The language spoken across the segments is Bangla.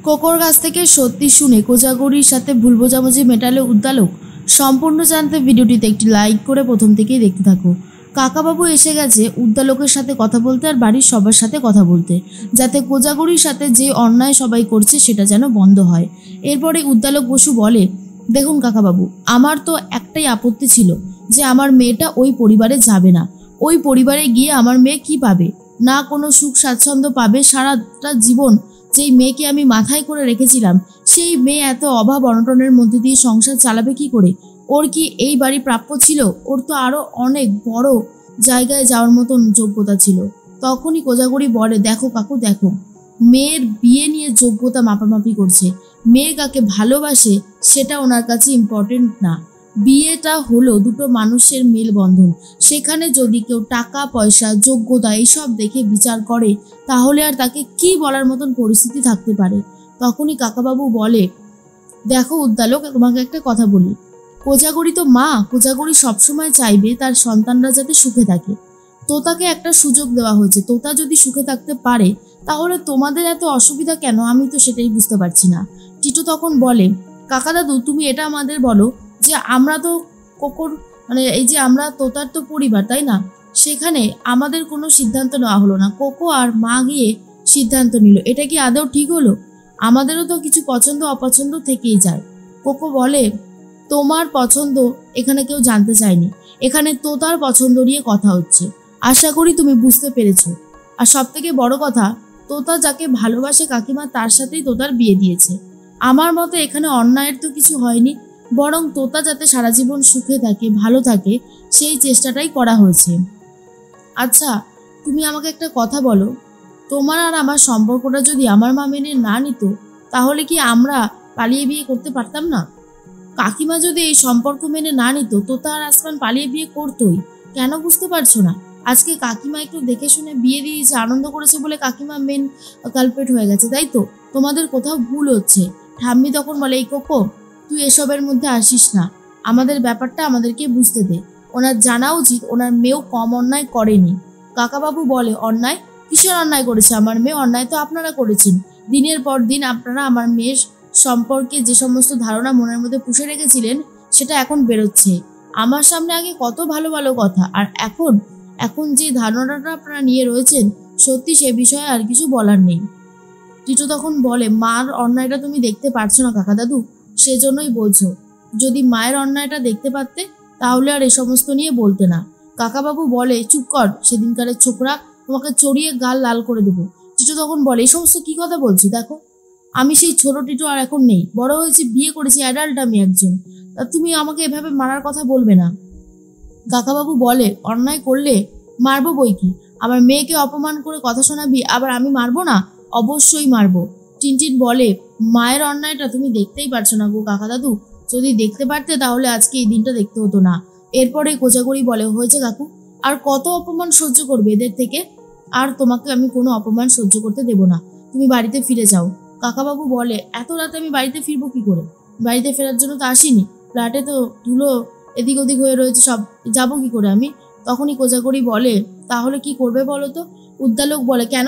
কোকোর কাছ থেকে সত্যি শুনে কোজাগরির সাথে ভুল বোঝাবুঝি মেটালে উদ্দালক। সম্পূর্ণ জানতে ভিডিওটিতে একটি লাইক করে প্রথম থেকেই দেখতে থাকো। কাকাবাবু এসে গেছে উদ্দালকের সাথে কথা বলতে আর বাড়ির সবার সাথে কথা বলতে, যাতে কোজাগরির সাথে যে অন্যায় সবাই করছে সেটা যেন বন্ধ হয়। এরপরে উদ্দালক বসু বলে, দেখুন কাকাবাবু, আমার তো একটাই আপত্তি ছিল যে আমার মেয়েটা ওই পরিবারে যাবে না। ওই পরিবারে গিয়ে আমার মেয়ে কি পাবে? না কোনো সুখ স্বাচ্ছন্দ্য পাবে। সারাটা জীবন যেই মেয়েকে আমি মাথায় করে রেখেছিলাম, সেই মেয়ে এত অভাব অনটনের মধ্যে দিয়ে সংসার চালাবে কি করে? ওর কি এই বাড়ি প্রাপ্য ছিল? ওর তো আরো অনেক বড় জায়গায় যাওয়ার মতন যোগ্যতা ছিল। তখনই কোজাগরি বলে, দেখো কাকু দেখো, মেয়ের বিয়ে নিয়ে যোগ্যতা মাপামাপি করছে। মেয়ে কাকে ভালোবাসে সেটা ওনার কাছে ইম্পর্টেন্ট না। বিয়েটা হলো দুটো মানুষের মেলবন্ধন। সেখানে যদি কেউ টাকা পয়সা যোগ্যতা এইসব দেখে বিচার করে, তাহলে আর তাকে কি বলার মতন পরিস্থিতি থাকতে পারে? তখনই কাকাবাবু বলে, দেখো উদ্দালক, তোমাকে একটা কথা বলি। কোজাগরি তো মা, কোজাগরি সবসময় চাইবে তার সন্তানরা যাতে সুখে থাকে। তোতাকে একটা সুযোগ দেওয়া হয়েছে, তোতা যদি সুখে থাকতে পারে তাহলে তোমাদের এত অসুবিধা কেন? আমি তো সেটাই বুঝতে পারছি না। টিটু তখন বলে, কাকা দাদু, তুমি এটা আমাদের বলো যে আমরা তো কোকোর এই যে আমরা তোতার তো পরিবার, তাই না? সেখানে আমাদের কোনো সিদ্ধান্ত নেওয়া হলো না, কোকো আর মা গিয়ে সিদ্ধান্ত নিল। এটা কি আদৌ ঠিক হলো? আমাদেরও তো কিছু পছন্দ অপছন্দ থেকেই যায়। কোকো বলে, তোমার পছন্দ এখানে কেউ জানতে চায়নি, এখানে তোতার পছন্দ নিয়ে কথা হচ্ছে। আশা করি তুমি বুঝতে পেরেছো। আর সব থেকে বড় কথা, তোতা যাকে ভালোবাসে কাকিমা, তার সাথেই তোতার বিয়ে দিয়েছে। আমার মতে এখানে অন্যায়ের তো কিছু হয়নি, বরং তোতা যাতে সারা জীবন সুখে থাকে, ভালো থাকে, সেই চেষ্টাটাই করা হয়েছে। আচ্ছা, তুমি আমাকে একটা কথা বলো, তোমার আর আমার সম্পর্কটা যদি আমার মা মেনে না নিত, তাহলে কি আমরা পালিয়ে বিয়ে করতে পারতাম না? কাকিমা যদি এই সম্পর্ক মেনে না নিত, তোতা আর আসমান পালিয়ে বিয়ে করতোই। কেন বুঝতে পারছো না? আজকে কাকিমা একটু দেখে শুনে বিয়ে দিয়েছে, আনন্দ করেছে বলে কাকিমা মেন কালপেট হয়ে গেছে, তাই তো? তোমাদের কোথাও ভুল হচ্ছে। ঠাম্মি তখন বলে, এই কোকো, তুই এসবের মধ্যে আসিস না, আমাদের ব্যাপারটা আমাদেরকে বুঝতে দে। ওনার জানা উচিত ওনার মেয়েও কম অন্যায় করেনি। কাকাবাবু বলে, অন্যায়? কিসের অন্যায় করেছে আমার মেয়ে? অন্যায় তো আপনারা করেছেন। দিনের পর দিন আপনারা আমার মেয়ের সম্পর্কে যে সমস্ত ধারণা মনের মধ্যে পুষে রেখেছিলেন, সেটা এখন বেরোচ্ছে। আমার সামনে আগে কত ভালো ভালো কথা, আর এখন এখন যে ধারণাটা আপনারা নিয়ে রয়েছেন, সত্যি সে বিষয়ে আর কিছু বলার নেই। টিটু তখন বলে, মার অন্যায়টা তুমি দেখতে পারছো না কাকা দাদু, সেজন্যই বলছো। যদি মায়ের অন্যায়টা দেখতে পারতে, তাহলে আর এ সমস্ত নিয়ে বলতে না। কাকাবাবু বলে, চুপ কর, সেদিনকারের ছোকরা, তোমাকে চড়িয়ে গাল লাল করে দেবো। টিটু তখন বলে, এই সমস্ত কি কথা বলছো? দেখো, আমি সেই ছোট টিটু আর এখন নেই, বড় হয়েছে, বিয়ে করেছি, অ্যাডাল্ট আমি একজন। তুমি আমাকে এভাবে মারার কথা বলবে না। কাকাবাবু বলে, অন্যায় করলে মারবো বই কি? আমার মেয়েকে অপমান করে কথা শোনাবি, আবার আমি মারবো না? অবশ্যই মারবো। টিনটিন বলে, মায়ের অন্যায়টা তুমি দেখতেই পারছো না গো কাকা দাদু, যদি দেখতে পারতে তাহলে আজকে এই দিনটা দেখতে হতো না। এরপরে কোজাগরি বলে, হয়েছে কাকু, আর কত অপমান সহ্য করবে এদের থেকে? আর তোমাকে আমি কোনো অপমান সহ্য করতে দেব না, তুমি বাড়িতে ফিরে যাও। কাকাবাবু বলে, এত রাতে আমি বাড়িতে ফিরবো কি করে? বাড়িতে ফেরার জন্য তো আসিনি, ফ্ল্যাটে তো ধুলো এদিক ওদিক হয়ে রয়েছে, সব যাবো কি করে আমি? তখনই কোজাগরি বলে, তাহলে কি করবে বলো তো? উদ্দালক বলে, কেন,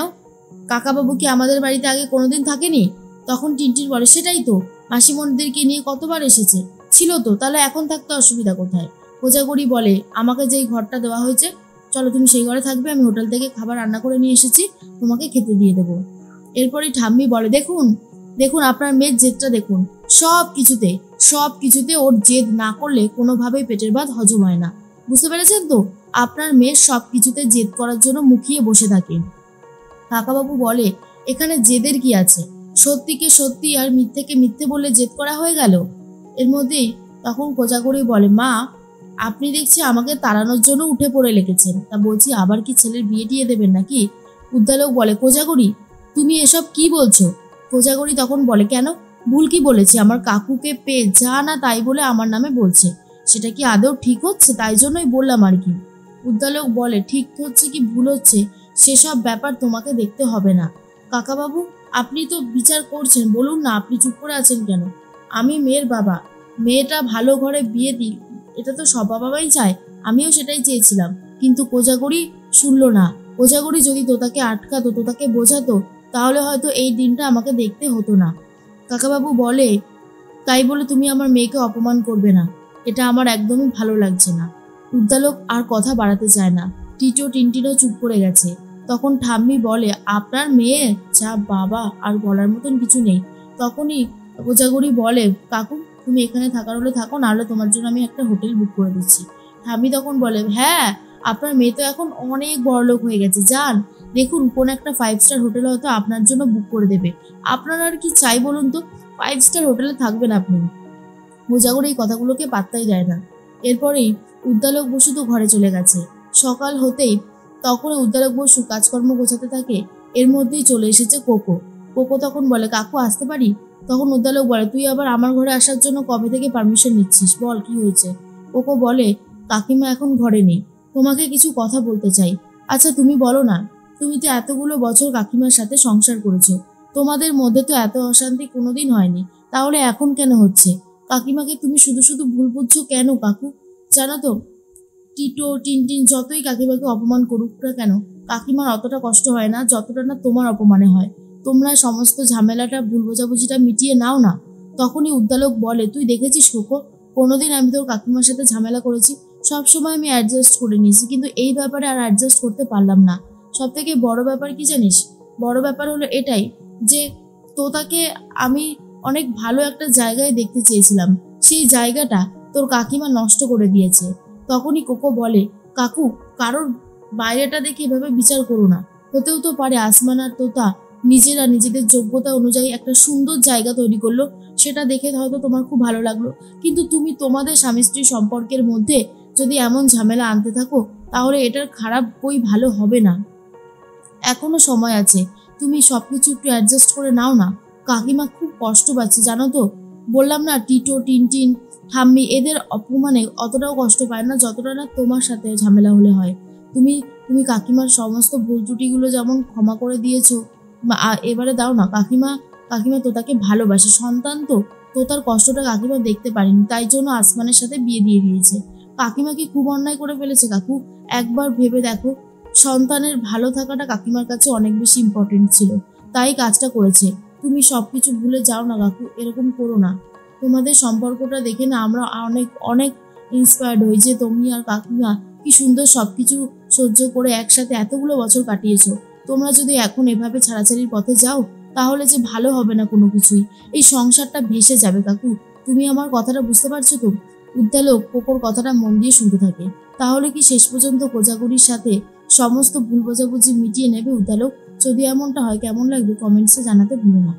কাকাবাবু কি আমাদের বাড়িতে আগে কোনোদিন থাকেনি? তখন টিনটিন বলে, সেটাই তো, মাসিমণিদেরকে নিয়ে কতবার এসেছে, ছিল তো, তাহলে এখন থাকতে অসুবিধা কোথায়? কোজাগরি বলে, আমাকে যেই ঘরটা দেওয়া হয়েছে, চলো তুমি সেই ঘরে থাকবে, আমি হোটেল থেকে খাবার রান্না করে নিয়ে এসেছি, তোমাকে খেতে দিয়ে দেবো। এরপরই ঠাম্মি বলে, দেখুন দেখুন, আপনার মেয়ের জেদটা দেখুন, সব কিছুতে ওর জেদ না করলে কোনোভাবেই পেটের ভাত হজম হয় না। বুঝতে পেরেছেন তো? আপনার মেয়ের সব কিছুতে জেদ করার জন্য মুখিয়ে বসে থাকেন। কাকাবাবু বলে, এখানে জেদের কি আছে? সত্যিকে সত্যি আর মিথ্যেকে মিথ্যে বললে জেদ করা হয়ে গেল? এর মধ্যেই তখন কোজাগরি বলে, মা, আপনি দেখছি আমাকে তাড়ানোর জন্য উঠে পড়ে লেগেছেন, তা বলছি আবার কি ছেলের বিয়ে দিয়ে দেবেন নাকি? উদ্দালক বলে, কোজাগরি, তুমি এসব কি বলছো? কোজাগরি তখন বলে, কেন, ভুল কি বলেছি? আমার কাকুকে পেয়ে যা না তাই বলে আমার নামে বলছে, সেটা কি আদৌ ঠিক হচ্ছে? তাই জন্যই বললাম আর কি। উদ্দালক বলে, ঠিক হচ্ছে কি ভুল হচ্ছে সেসব ব্যাপার তোমাকে দেখতে হবে না। কাকাবাবু, আপনি তো বিচার করছেন, বলুন না, আপনি চুপ করে আছেন কেন? আমি মেয়ের বাবা, মেয়েটা ভালো ঘরে বিয়ে দিই, এটা তো সব বাবাই চায়, আমিও সেটাই চেয়েছিলাম, কিন্তু কোজাগরি শুনলো না। কোজাগরি যদি তোতাকে আটকাতো, তোতাকে বোঝাতো, তাহলে হয়তো এই দিনটা আমাকে দেখতে হতো না। কাকাবাবু বলে, তাই বলে তুমি আমার মেয়েকে অপমান করবে না, এটা আমার একদমই ভালো লাগছে না। উদ্দালক আর কথা বাড়াতে চায় না। টিটো টিনটিনও চুপ করে গেছে। তখন ঠাম্মি বলে, আপনার মেয়ে? যা বাবা, আর বলার মতন কিছু নেই। তখনই কোজাগরি বলে, কাকু তুমি এখানে থাকার হলে থাকো, নাহলে তোমার জন্য আমি একটা হোটেল বুক করে দিচ্ছি। ঠাম্মি তখন বলে, হ্যাঁ আপনার মেয়ে তো এখন অনেক বড়লোক হয়ে গেছে, যান দেখুন কোন একটা 5 স্টার হোটেল হয়তো আপনার জন্য বুক করে দেবে। আপনার আর কি চাই বলুন তো? 5 স্টার হোটেলে থাকবেন আপনি। কোজাগরি এই কথাগুলোকে পাত্তাই দেয় না। এরপরেই উদ্দালক বসু তো ঘরে চলে গেছে। সকাল হতেই তখন উদ্দালক বসু কাজকর্ম গোছাতে থাকে। এর মধ্যেই চলে এসেছে কোকো। কোকো তখন বলে, কাকু আসতে পারি? তখন উদ্দালক বলে, তুই আবার আমার ঘরে আসার জন্য কবে থেকে পারমিশন নিচ্ছিস, বল কি হয়েছে? কোকো বলে, কাকিমা এখন ঘরে নেই, তোমাকে কিছু কথা বলতে চাই। আচ্ছা তুমি বলো না, তুমি তো এতগুলো বছর কাকিমার সাথে সংসার করেছো, তোমাদের মধ্যে তো এত অশান্তি কোনোদিন হয়নি, তাহলে এখন কেন হচ্ছে? কাকিমাকে তুমি শুধু শুধু ভুল বুঝছো কেন কাকু? জানো তো, টিটো টিনটিন যতই কাকিমাকে অপমান করুক না কেন, কাকিমার অতটা কষ্ট হয় না যতটা না তোমার অপমানে হয়। তোমরা সমস্ত ঝামেলাটা, ভুল বোঝাবুঝিটা মিটিয়ে নাও না। তখনই উদ্দালক বলে, তুই দেখেছিস কোকো, কোনোদিন আমি তোর কাকিমার সাথে ঝামেলা করেছি? সবসময় আমি অ্যাডজাস্ট করে নিয়েছি, কিন্তু এই ব্যাপারে আর অ্যাডজাস্ট করতে পারলাম না। সব থেকে বড় ব্যাপার কি জানিস? বড় ব্যাপার হলো এটাই যে তোতাকে আমি অনেক ভালো একটা জায়গায় দেখতে চেয়েছিলাম, সেই জায়গাটা তোর কাকিমা নষ্ট করে দিয়েছে। তখনই কোকো বলে, কাকু কারোর বাইরেটা দেখে এভাবে বিচার করো না। হতেও তো পারে আসমান আর তোতা নিজেরা নিজেদের যোগ্যতা অনুযায়ী একটা সুন্দর জায়গা তৈরি করলো, সেটা দেখে হয়তো তোমার খুব ভালো লাগলো, কিন্তু তুমি তোমাদের স্বামী স্ত্রী সম্পর্কের মধ্যে যদি এমন ঝামেলা আনতে থাকো, তাহলে এটার খারাপ বই ভালো হবে না। এখনো সময় আছে, তুমি সবকিছু একটু অ্যাডজাস্ট করে নাও না। কাকিমা খুব কষ্ট পাচ্ছে জানো তো। বললাম না, টিটো টিনটিন ঠাম্মি এদের অপমানে অতটাও কষ্ট পায় না যতটা না তোমার সাথে ঝামেলা হলে হয়। তুমি তুমি কাকিমার সমস্ত ভুল ত্রুটিগুলো যেমন ক্ষমা করে দিয়েছো, এবারে দাও না। কাকিমা কাকিমা তোতাকে ভালোবাসে, সন্তান তো, তোতার কষ্টটা কাকিমা দেখতে পারেনি, তাই জন্য আসমানের সাথে বিয়ে দিয়ে দিয়েছে। কাকিমা কি খুব অন্যায় করে ফেলেছে কাকু? একবার ভেবে দেখো, সন্তানের ভালো থাকাটা কাকিমার কাছে অনেক বেশি ইম্পর্টেন্ট ছিল, তাই কাজটা করেছে। তুমি সবকিছু ভুলে যাও না কাকু, এরকম করো না। তোমাদের সম্পর্কটা দেখে না আমরা অনেক অনেক ইন্সপায়ার্ড হই যে তুমি আর কাকিমা কি সুন্দর সবকিছু সহ্য করে একসাথে এতগুলো বছর কাটিয়েছো। তোমরা যদি এখন এভাবে ছাড়াছাড়ির পথে যাও, তাহলে যে ভালো হবে না কোনো কিছুই, এই সংসারটা ভেসে যাবে কাকু। তুমি আমার কথাটা বুঝতে পারছো তো? উদ্দালক কোকোর কথাটা মন দিয়ে শুনতে থাকে। তাহলে কি শেষ পর্যন্ত কোজাগরির সাথে সমস্ত ভুল বোঝাবুঝি মিটিয়ে নেবে উদ্দালক? যদি এমনটা হয় কেমন লাগবে কমেন্টসে জানাতে ভুলো না।